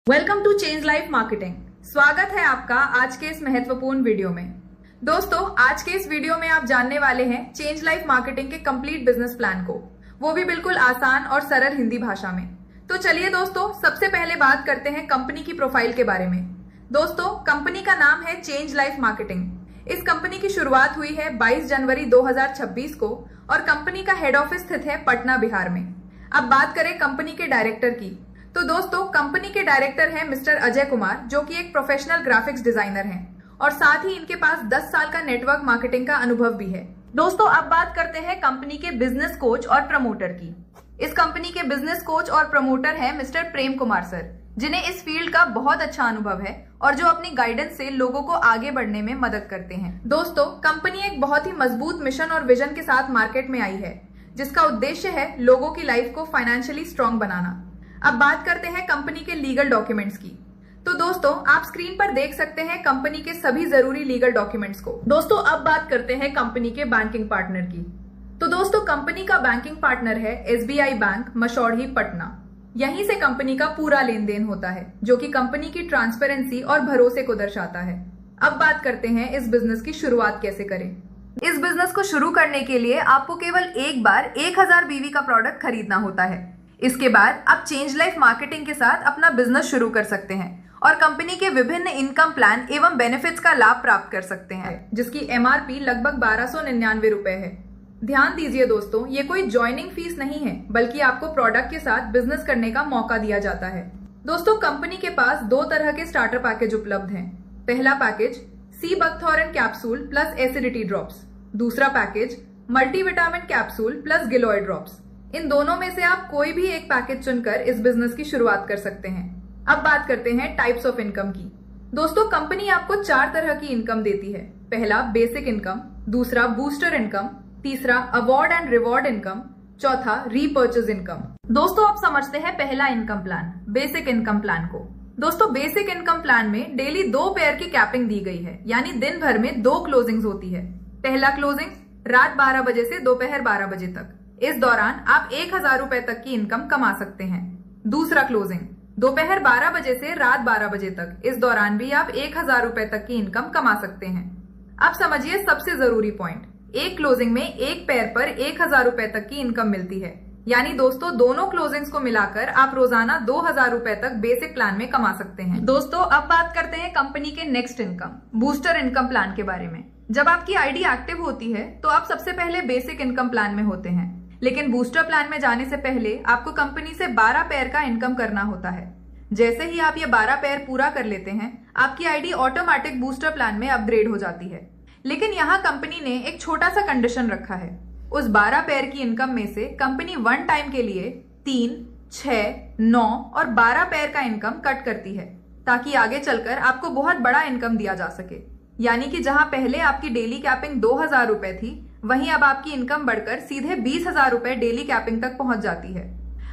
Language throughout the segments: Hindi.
Welcome to change life marketing. स्वागत है आपका आज के इस महत्वपूर्ण वीडियो में। दोस्तों, आज के इस वीडियो में आप जानने वाले हैं चेंज लाइफ मार्केटिंग के कंप्लीट बिजनेस प्लान को, वो भी बिल्कुल आसान और सरल हिंदी भाषा में। तो चलिए दोस्तों, सबसे पहले बात करते हैं कंपनी की प्रोफाइल के बारे में। दोस्तों, कंपनी का नाम है चेंज लाइफ मार्केटिंग। इस कंपनी की शुरुआत हुई है 22 जनवरी 2026 को और कंपनी का हेड ऑफिस स्थित है पटना, बिहार में। अब बात करें कंपनी के डायरेक्टर की, तो दोस्तों कंपनी के डायरेक्टर हैं मिस्टर अजय कुमार, जो कि एक प्रोफेशनल ग्राफिक्स डिजाइनर हैं और साथ ही इनके पास 10 साल का नेटवर्क मार्केटिंग का अनुभव भी है। दोस्तों, अब बात करते हैं कंपनी के बिजनेस कोच और प्रमोटर की। इस कंपनी के बिजनेस कोच और प्रमोटर है मिस्टर प्रेम कुमार सर, जिन्हें इस फील्ड का बहुत अच्छा अनुभव है और जो अपनी गाइडेंस से लोगों को आगे बढ़ने में मदद करते हैं। दोस्तों, कंपनी एक बहुत ही मजबूत मिशन और विजन के साथ मार्केट में आई है, जिसका उद्देश्य है लोगों की लाइफ को फाइनेंशियली स्ट्रांग बनाना। अब बात करते हैं कंपनी के लीगल डॉक्यूमेंट्स की। तो दोस्तों, आप स्क्रीन पर देख सकते हैं कंपनी के सभी जरूरी लीगल डॉक्यूमेंट्स को। दोस्तों, अब बात करते हैं कंपनी के बैंकिंग पार्टनर की। तो दोस्तों, कंपनी का बैंकिंग पार्टनर है एसबीआई बैंक, मशौढ़ी, पटना। यहीं से कंपनी का पूरा लेन देन होता है, जो कि कंपनी की ट्रांसपेरेंसी और भरोसे को दर्शाता है। अब बात करते हैं इस बिजनेस की शुरुआत कैसे करें। इस बिजनेस को शुरू करने के लिए आपको केवल एक बार 1000 बीवी का प्रोडक्ट खरीदना होता है। इसके बाद आप चेंज लाइफ मार्केटिंग के साथ अपना बिजनेस शुरू कर सकते हैं और कंपनी के विभिन्न इनकम प्लान एवं बेनिफिट्स का लाभ प्राप्त कर सकते हैं, जिसकी एमआरपी लगभग 1299 रुपए है। ध्यान दीजिए दोस्तों, ये कोई ज्वाइनिंग फीस नहीं है, बल्कि आपको प्रोडक्ट के साथ बिजनेस करने का मौका दिया जाता है। दोस्तों, कंपनी के पास 2 तरह के स्टार्टर पैकेज उपलब्ध हैं। पहला पैकेज सी बकथॉरन कैप्सूल प्लस एसिडिटी ड्रॉप्स, दूसरा पैकेज मल्टीविटामिन कैप्सूल प्लस गिलोय ड्रॉप्स। इन दोनों में से आप कोई भी एक पैकेज चुनकर इस बिजनेस की शुरुआत कर सकते हैं। अब बात करते हैं टाइप्स ऑफ इनकम की। दोस्तों, कंपनी आपको 4 तरह की इनकम देती है। पहला बेसिक इनकम, दूसरा बूस्टर इनकम, तीसरा अवार्ड एंड रिवॉर्ड इनकम, चौथा रीपर्चेज इनकम। दोस्तों, आप समझते हैं पहला income plan, basic income plan को। दोस्तों, बेसिक इनकम प्लान में डेली 2 पेयर की कैपिंग दी गई है, यानी दिन भर में 2 क्लोजिंग्स होती है। पहला क्लोजिंग रात 12 बजे से दोपहर 12 बजे तक। इस दौरान आप 1000 रुपए तक की इनकम कमा सकते हैं। दूसरा क्लोजिंग दोपहर 12 बजे से रात 12 बजे तक। इस दौरान भी आप 1000 रुपए तक की इनकम कमा सकते हैं। अब समझिए सबसे जरूरी पॉइंट, एक क्लोजिंग में एक पेयर पर 1000 रुपए तक की इनकम मिलती है। यानी दोस्तों, दोनों क्लोजिंग्स को मिलाकर आप रोजाना 2000 रुपए तक बेसिक प्लान में कमा सकते हैं। दोस्तों, अब बात करते हैं कंपनी के next income, booster income plan के बारे में। जब आपकी आईडी एक्टिव होती है तो आप सबसे पहले बेसिक इनकम प्लान में होते हैं, लेकिन बूस्टर प्लान में जाने से पहले आपको कंपनी से 12 पेयर का इनकम करना होता है। जैसे ही आप ये 12 पेयर पूरा कर लेते हैं, आपकी आईडी ऑटोमेटिक बूस्टर प्लान में अपग्रेड हो जाती है। लेकिन यहाँ कंपनी ने एक छोटा सा कंडीशन रखा है। उस 12 पेयर की इनकम में से कंपनी वन टाइम के लिए 3, 6, 9 और 12 पेयर का इनकम कट करती है, ताकि आगे चलकर आपको बहुत बड़ा इनकम दिया जा सके। यानी कि जहां पहले आपकी डेली कैपिंग 2000 रुपए थी, वहीं अब आपकी इनकम बढ़कर सीधे 20,000 रुपए डेली कैपिंग तक पहुंच जाती है।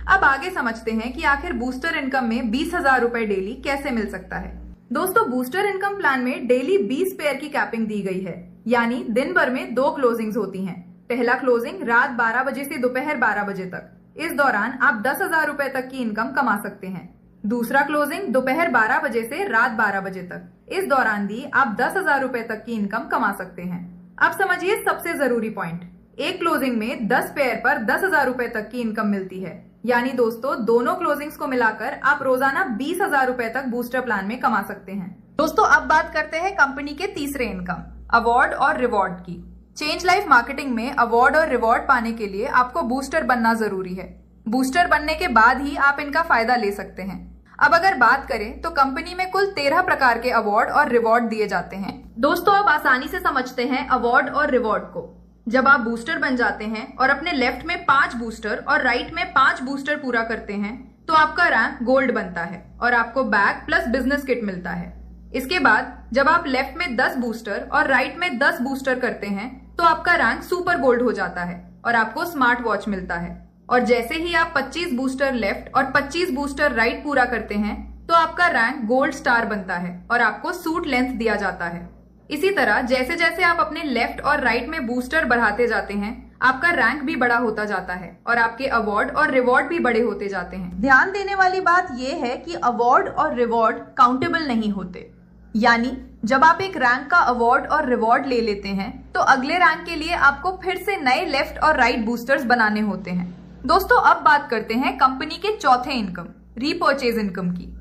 अब आगे समझते हैं कि आखिर बूस्टर इनकम में 20,000 रुपए डेली कैसे मिल सकता है। दोस्तों, बूस्टर इनकम प्लान में डेली 20 पेयर की कैपिंग दी गई है, यानी दिन भर में 2 क्लोजिंग्स होती हैं। पहला क्लोजिंग रात 12 बजे से दोपहर 12 बजे तक। इस दौरान आप 10,000 रुपए तक की इनकम कमा सकते हैं। दूसरा क्लोजिंग दोपहर 12 बजे से रात 12 बजे तक। इस दौरान भी आप 10,000 रुपए तक की इनकम कमा सकते हैं। अब समझिए सबसे जरूरी पॉइंट, एक क्लोजिंग में 10 पेयर पर 10,000 रुपए तक की इनकम मिलती है। यानी दोस्तों, दोनों क्लोजिंग्स को मिलाकर आप रोजाना 20,000 रुपए तक बूस्टर प्लान में कमा सकते हैं। दोस्तों, अब बात करते हैं कंपनी के तीसरे इनकम, अवार्ड और रिवॉर्ड की। चेंज लाइफ मार्केटिंग में अवार्ड और रिवॉर्ड पाने के लिए आपको बूस्टर बनना जरूरी है। बूस्टर बनने के बाद ही आप इनका फायदा ले सकते हैं। अब अगर बात करें तो कंपनी में कुल 13 प्रकार के अवार्ड और रिवॉर्ड दिए जाते हैं। दोस्तों, अब आसानी से समझते हैं अवार्ड और रिवॉर्ड को। जब आप बूस्टर बन जाते हैं और अपने लेफ्ट में 5 बूस्टर और राइट में 5 बूस्टर पूरा करते हैं, तो आपका रैंक गोल्ड बनता है और आपको बैग प्लस बिजनेस किट मिलता है। इसके बाद जब आप लेफ्ट में 10 बूस्टर और राइट में 10 बूस्टर करते हैं, तो आपका रैंक सुपर गोल्ड हो जाता है और आपको स्मार्ट वॉच मिलता है। और जैसे ही आप 25 बूस्टर लेफ्ट और 25 बूस्टर राइट पूरा करते हैं, तो आपका रैंक गोल्ड स्टार बनता है और आपको सूट लेंथ दिया जाता है। इसी तरह जैसे जैसे आप अपने लेफ्ट और राइट में बूस्टर बढ़ाते जाते हैं, आपका रैंक भी बड़ा होता जाता है और आपके अवार्ड और रिवॉर्ड भी बड़े होते जाते हैं। ध्यान देने वाली बात यह है कि अवार्ड और रिवॉर्ड काउंटेबल नहीं होते, यानी जब आप एक रैंक का अवार्ड और रिवॉर्ड ले लेते हैं तो अगले रैंक के लिए आपको फिर से नए लेफ्ट और राइट बूस्टर्स बनाने होते हैं। दोस्तों, अब बात करते हैं कंपनी के चौथे इनकम, रीपर्चेज इनकम की।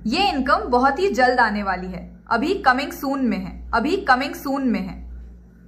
ये इनकम बहुत ही जल्द आने वाली है, अभी कमिंग सून में है।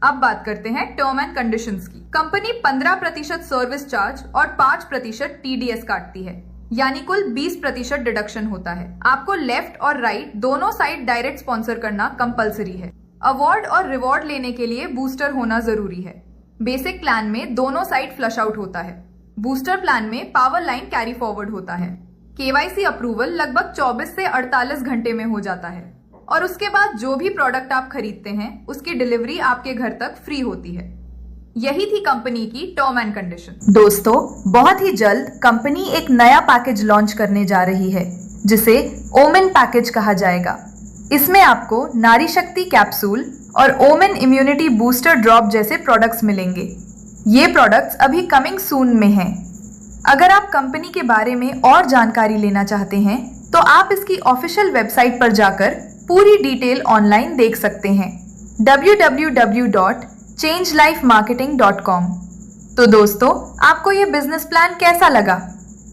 अब बात करते हैं टर्म एंड कंडीशंस की। कंपनी 15% सर्विस चार्ज और 5% TDS काटती है, यानी कुल 20% डिडक्शन होता है। आपको लेफ्ट और राइट दोनों साइड डायरेक्ट स्पॉन्सर करना कंपलसरी है। अवार्ड और रिवॉर्ड लेने के लिए बूस्टर होना जरूरी है। बेसिक प्लान में दोनों साइड फ्लश आउट होता है। बूस्टर प्लान में पावर लाइन कैरी फॉरवर्ड होता है। KYC अप्रूवल लगभग 24 से 48 घंटे में हो जाता है और उसके बाद जो भी प्रोडक्ट आप खरीदते हैं उसकी डिलीवरी आपके घर तक फ्री होती है। यही थी कंपनी की टर्म एंड कंडीशन। दोस्तों, बहुत ही जल्द कंपनी एक नया पैकेज लॉन्च करने जा रही है जिसे ओमेन पैकेज कहा जाएगा। इसमें आपको नारी शक्ति कैप्सूल और ओमेन इम्यूनिटी बूस्टर ड्रॉप जैसे प्रोडक्ट्स मिलेंगे। ये प्रोडक्ट्स अभी कमिंग सून में हैं। अगर आप कंपनी के बारे में और जानकारी लेना चाहते हैं तो आप इसकी ऑफिशियल वेबसाइट पर जाकर पूरी डिटेल ऑनलाइन देख सकते हैं, www.changelifemarketing.com। तो दोस्तों, आपको ये बिजनेस प्लान कैसा लगा?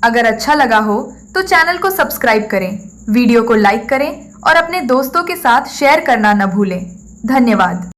अगर अच्छा लगा हो तो चैनल को सब्सक्राइब करें, वीडियो को लाइक करें और अपने दोस्तों के साथ शेयर करना न भूलें। धन्यवाद।